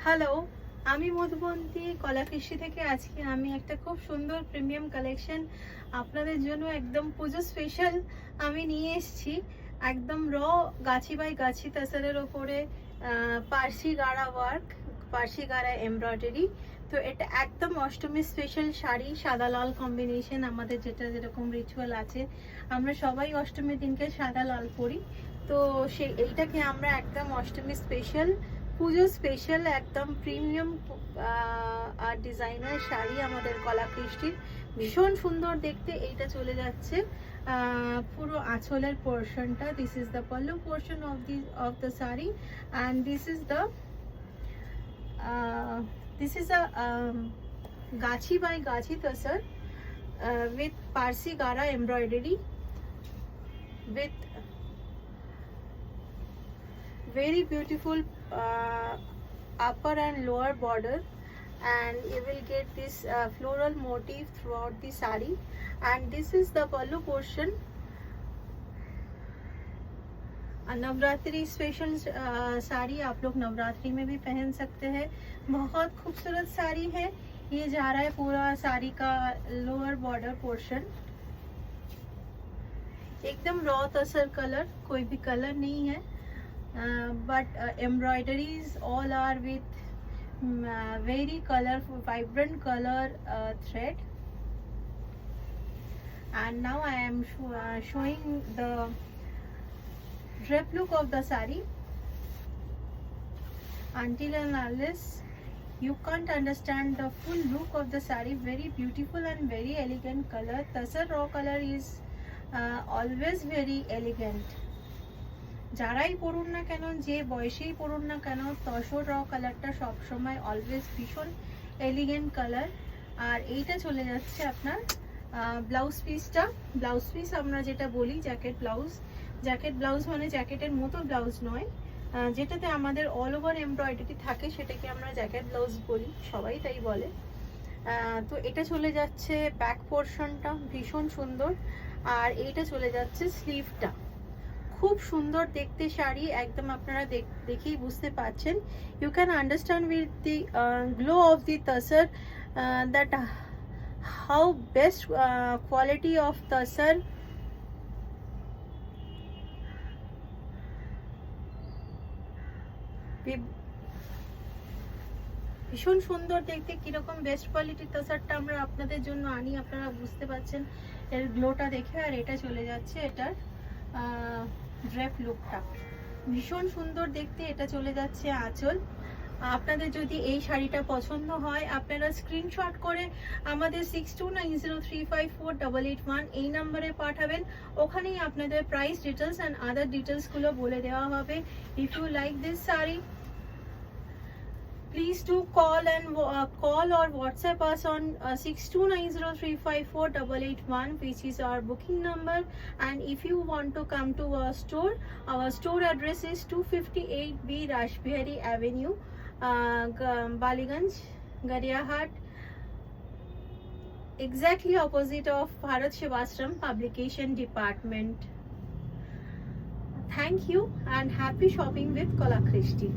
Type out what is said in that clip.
Hello, আমি মধুবন্তী কলাকৃষি থেকে আজকে আমি একটা খুব সুন্দর প্রিমিয়াম কালেকশন আপনাদের জন্য একদম পুজো স্পেশাল আমি নিয়ে এসেছি। একদম গাছি বাই গাছি তাসারের ওপরে পার্সি গাড়া ওয়ার্ক, পার্সি গাড়া এমব্রয়ডারি। তো এটা একদম অষ্টমী স্পেশাল শাড়ি, সাদা লাল কম্বিনেশন। আমাদের যেরকম রিচুয়াল আছে, আমরা সবাই অষ্টমীর দিনকে সাদা লাল পরি। তো এইটাকে আমরা একদম অষ্টমী স্পেশাল, পুজো স্পেশাল একদম প্রিমিয়াম আর ডিজাইনার শাড়ি আমাদের কলাকৃষ্টির। ভীষণ সুন্দর দেখতে এইটা চলে যাচ্ছে পুরো আঁচলের পোর্শনটা। This is the pallu portion of the sari, and this is a gachi by gachi tasar with Parsi gara embroidery with very beautiful upper and lower border, and you will get this floral motif throughout the sari. And this is the pallu portion. Navratri special sari आप लोग नवरात्रि में भी पहन सकते हैं। बहुत खूबसूरत साड़ी है। ये जा रहा है पूरा साड़ी का लोअर बॉर्डर पोर्शन, एकदम रॉ तसर कलर, कोई भी कलर नहीं है, but embroideries all are with very colorful, vibrant color thread. And now I am showing the drape look of the saree. Until and unless you can't understand the full look of the saree, very beautiful and very elegant color. Tasar raw color is always very elegant. যারাই পড়ুন না কেন, যে বয়সেই পড়ুন না কেন, তসর র কালারটা সবসময় অলওয়েজ ভীষণ এলিগেন্ট কালার। আর এইটা চলে যাচ্ছে আপনার ব্লাউজ পিসটা। ব্লাউজ পিস আমরা যেটা বলি জ্যাকেট ব্লাউজ। জ্যাকেট ব্লাউজ মানে জ্যাকেটের মতো ব্লাউজ নয়, যেটাতে আমাদের অল ওভার এমব্রয়ডারি থাকে সেটাকে আমরা জ্যাকেট ব্লাউজ বলি, সবাই তাই বলে। তো এটা চলে যাচ্ছে ব্যাক পোর্শনটা, ভীষণ সুন্দর। আর এইটা চলে যাচ্ছে স্লিভটা, খুব সুন্দর দেখতে শাড়ি, একদম আপনারা দেখেই বুঝতে পারছেন। You can understand with the glow of the tussar that how best quality of tussar. ভীষণ সুন্দর দেখতে, কিরকম বেস্ট কোয়ালিটির তাসারটা আমরা আপনাদের জন্য আনি, আপনারা বুঝতে পারছেন এর গ্লোটা দেখে। আর এটা চলে যাচ্ছে এটার ড্রেপ লুকটা, ভীষণ সুন্দর দেখতে। এটা চলে যাচ্ছে আঁচল। আপনাদের যদি এই শাড়িটা পছন্দ হয়, আপনারা স্ক্রিনশট করে আমাদের 6290354881 এই নাম্বারে পাঠাবেন। ওখানেই আপনাদের প্রাইস ডিটেলস অ্যান্ড আদার ডিটেলসগুলো বলে দেওয়া হবে। If you like this sari, please do call or WhatsApp us on 6290354881, which is our booking number. And if you want to come to our store address is 258B Rashbihari Avenue, Baliganj, Gariahat, exactly opposite of Bharat Sevashram Publication Department. Thank you and happy shopping with Kalakrishti.